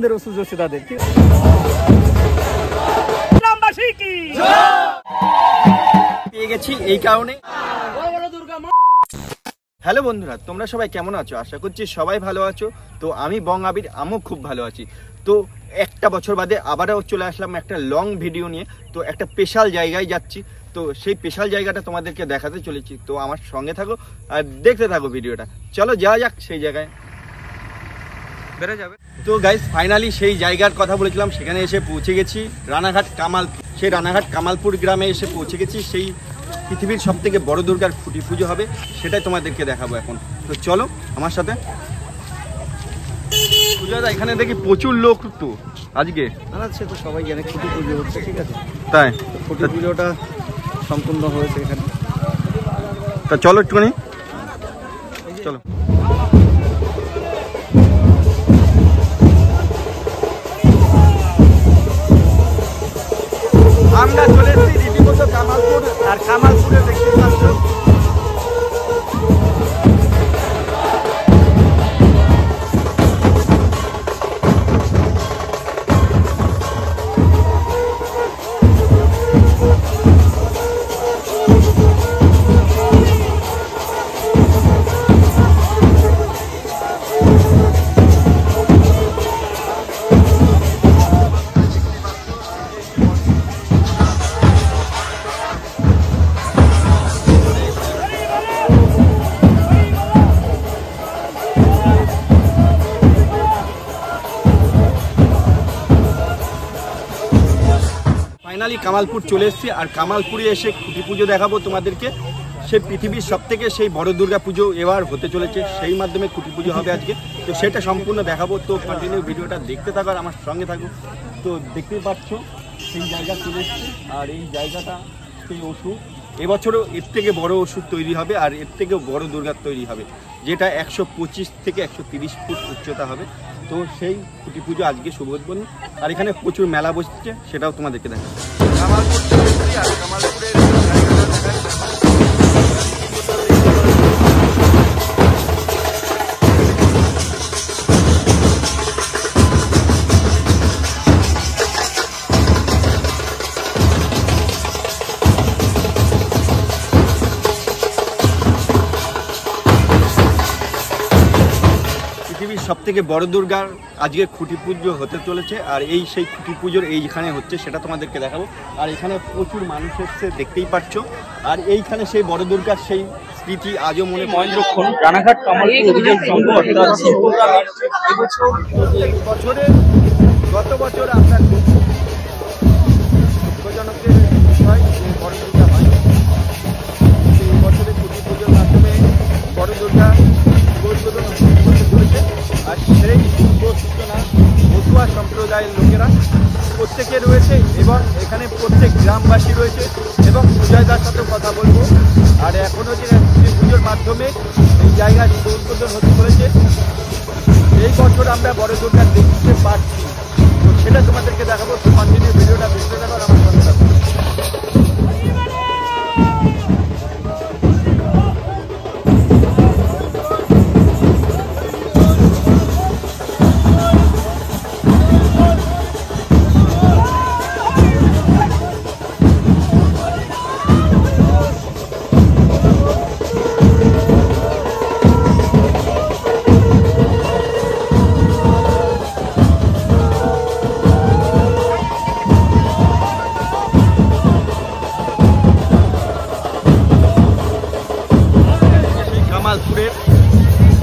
আনন্দের সুযোগ হচ্ছে তাদের। পেয়ে গেছি এই কারণে। হ্যালো বন্ধুরা, তোমরা সবাই কেমন আছো? আশা করছি সবাই ভালো আছো। তো আমি বং আবির, আমিও খুব ভালো আছি। তো একটা বছর বাদে আবারও চলে আসলাম একটা লং ভিডিও নিয়ে। তো একটা স্পেশাল জায়গায় যাচ্ছি, তো সেই স্পেশাল জায়গাটা তোমাদেরকে দেখাতে চলেছি। তো আমার সঙ্গে থাকো আর দেখতে থাকো ভিডিওটা। চলো যাওয়া যাক সেই জায়গায়, বেরো যাবে। তো গাইস, ফাইনালি সেই জায়গার কথা বলেছিলাম, সেখানে এসে পৌঁছে গেছি। রানাঘাট কামালপুর, সেই রানাঘাট কামালপুর গ্রামে এসে পৌঁছে গেছি। সেই পৃথিবীর সব থেকে বড় দুর্গার খুঁটি পুজো হবে, সেটাই তোমাদেরকে দেখাবো এখন। তো চলো আমার সাথে। পূজাদা, এখানে দেখি প্রচুর লোক তো আজকে। সে তো সবাই জানে খুঁটি পুজো হচ্ছে, ঠিক আছে? তাই খুঁটি পুজোটা সম্পূর্ণ হয়েছে এখানে। তা চলো একটুখানি, চলো। আমরা চলে এসেছি রীতিমতো কামালপুর, আর কামালপুরে দেখতে পাচ্ছ ফাইনালি কামালপুর চলে এসেছি। আর কামালপুরে এসে খুঁটি পুজো দেখাবো তোমাদেরকে। সে পৃথিবীর সব থেকে সেই বড় দুর্গা পুজো এবার হতে চলেছে, সেই মাধ্যমে খুঁটি পুজো হবে আজকে। তো সেটা সম্পূর্ণ দেখাবো। তো কন্টিনিউ ভিডিওটা দেখতে থাকো আর আমার সঙ্গে থাকো। তো দেখতেই পাচ্ছ সেই জায়গা চলে এসছে, আর এই জায়গাটা সেই ওষুধ। এবছরও এর থেকে বড় ওষুধ তৈরি হবে, আর এর থেকেও বড় দুর্গা তৈরি হবে, যেটা 125 থেকে 130 ফুট উচ্চতা হবে। তো সেই খুঁটি পুজো আজকে শুভ উদ্বোধন। আর এখানে প্রচুর মেলা বসছে, সেটাও তোমাদেরকে দেখাবো। কামালপুর আর কামালপুরের পৃথিবীর সব থেকে বড় দুর্গার আজকে খুঁটি পুজো হতে চলেছে। আর এই সেই খুঁটি পুজোর এইখানে হচ্ছে, সেটা তোমাদেরকে দেখাবো। আর এখানে প্রচুর মানুষ এসছে, দেখতেই পাচ্ছ। আর এইখানে সেই বড় দুর্গার সেই স্মৃতি আজও মনে। মহেন্দ্রক্ষণ রানাঘাট কামালপুর অভিযান সংঘ অর্থাৎ বছরে গত বছর আপনার দুঃখজনকের বিষয় যে বড় দুর্গা হয়, সেই বছরে খুঁটি পুজোর মাধ্যমে বড় দুর্গা উদ্বোধন করতে চলেছে। আর সেই শুভ সূচনা মতুয়া সম্প্রদায়ের লোকেরা প্রত্যেকে রয়েছে, এবং এখানে প্রত্যেক গ্রামবাসী রয়েছে। এবং সুজয়দার সাথে কথা বলবো। আর এখনও যে পুজোর মাধ্যমে এই জায়গায় শুভ উদ্বোধন হতে চলেছে, এই বছর আমরা বড় দুর্গা দেখতে পাচ্ছি। তো সেটা তোমাদেরকে দেখাবো। তো কন্টিনিউ ভিডিওটা দেখতে থাকো আর আমার সঙ্গে থাকো।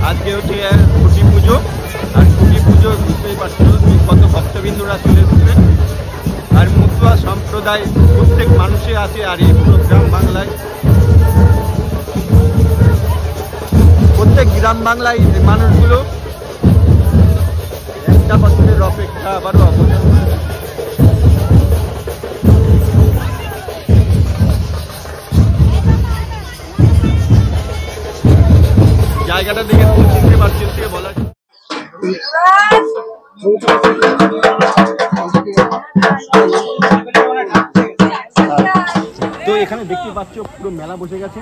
আজকে হচ্ছে খুঁটি পুজো। আর খুঁটি পুজো বুঝতেই পারছো কত ভক্তবিন্দুরা চলে এসেছে। আর মতুয়া সম্প্রদায় প্রত্যেক মানুষে আছে। আর এই পুরো গ্রাম বাংলায়, প্রত্যেক গ্রাম বাংলায় মানুষগুলো একটা বছরের অপেক্ষা আবারও অবদান। জায়গাটা দেখে চিনতে পারছেন থেকে বলা। তো এখানে দেখতে পাচ্ছ পুরো মেলা বসে গেছে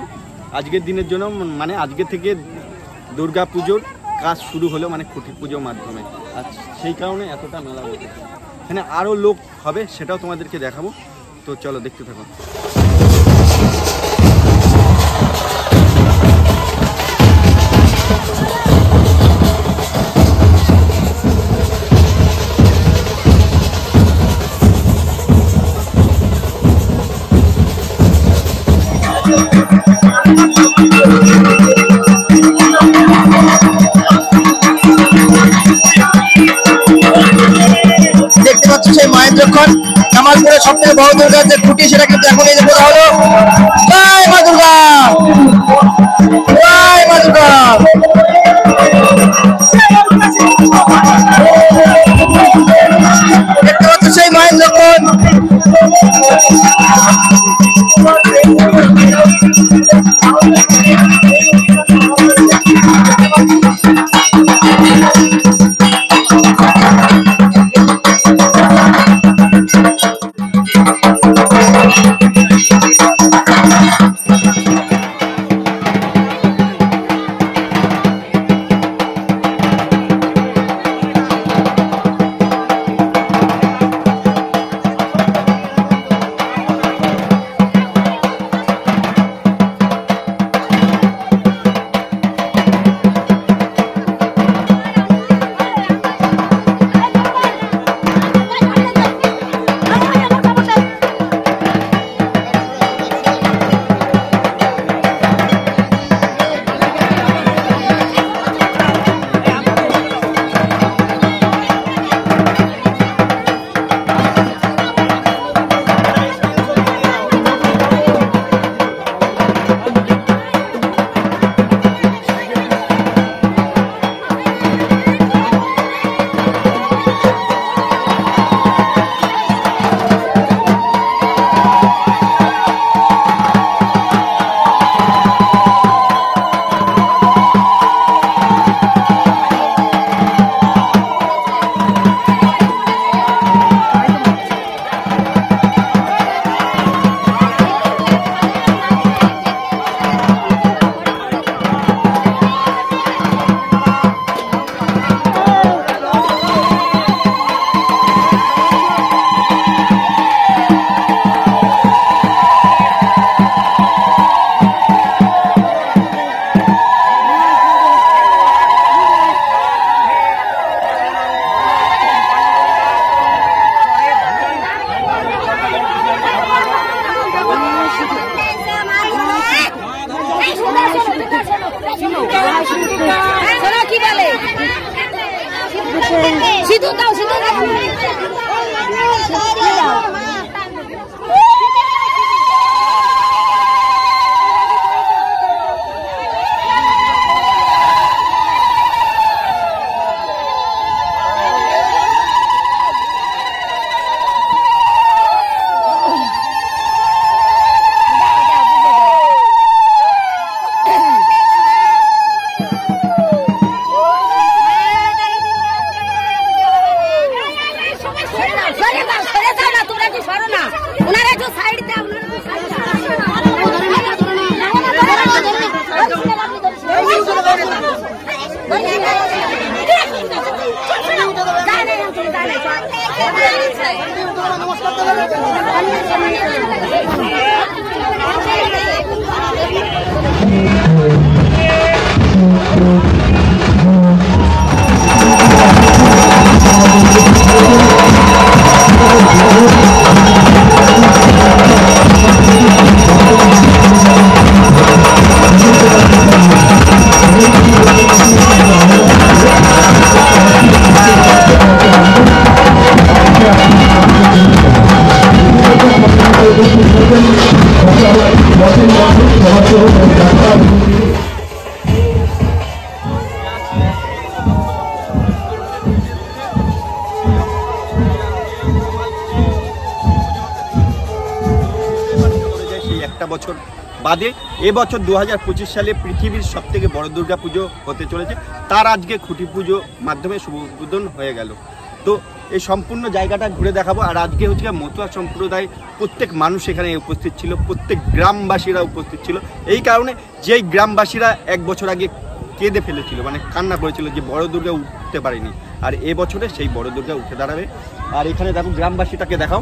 আজকের দিনের জন্য। মানে আজকে থেকে দুর্গা পুজোর কাজ শুরু হলো, মানে খুঁটি পুজোর মাধ্যমে। আচ্ছা, সেই কারণে এতটা মেলা বসেছে। এখানে আরও লোক হবে, সেটাও তোমাদেরকে দেখাবো। তো চলো দেখতে থাকো। দেখতে পাচ্ছ সেই মহেন্দ্রক্ষণ কামালপুরের সব থেকে বড় দুর্গার যে খুঁটি, সেটা কিন্তু এখন এই যে বলা হলো। জয় মা দুর্গা, জয় মা দুর্গা। দেখতে পাচ্ছ সেই মহেন্দ্রক্ষণ। সিঁদুর দাও, সিঁদুর দাও। বছর বাদে এবছর 2025 সালে পৃথিবীর সবথেকে বড় দুর্গা পুজো হতে চলেছে। তার আজকে খুঁটি পুজো মাধ্যমে শুভ উদ্বোধন হয়ে গেল। তো এই সম্পূর্ণ জায়গাটা ঘুরে দেখাবো। আর আজকে হচ্ছে মতুয়া সম্প্রদায় প্রত্যেক মানুষ এখানে উপস্থিত ছিল, প্রত্যেক গ্রামবাসীরা উপস্থিত ছিল। এই কারণে যেই গ্রামবাসীরা এক বছর আগে কেঁদে ফেলেছিল, মানে কান্না করেছিল যে বড় দুর্গা উঠতে পারেনি, আর এবছরে সেই বড় দুর্গা উঠে দাঁড়াবে। আর এখানে দেখো গ্রামবাসীটাকে দেখাও,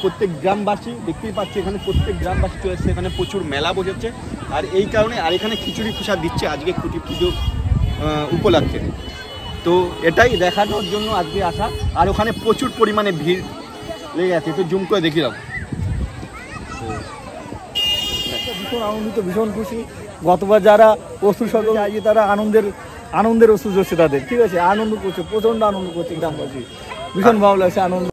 প্রত্যেক গ্রামবাসী দেখতেই পাচ্ছি, এখানে প্রত্যেক গ্রামবাসী চলে এসছে, এখানে প্রচুর মেলা বসেছে। আর এই কারণে আর এখানে খিচুড়ি প্রসাদ দিচ্ছে আজকে খুঁটি পুজো উপলক্ষে। তো এটাই দেখানোর জন্য আজকে আসা। আর ওখানে প্রচুর পরিমাণে ভিড় লেগে আছে, একটু জুম করে দেখি দাও। ভীষণ আনন্দিত, ভীষণ খুশি। গতবার যারা অসুর সঙ্গে আজকে তারা আনন্দের অসুর হচ্ছে তাদের, ঠিক আছে, আনন্দ করছে, প্রচণ্ড আনন্দ করছে গ্রামবাসী, ভীষণ ভালো লাগছে, আনন্দ।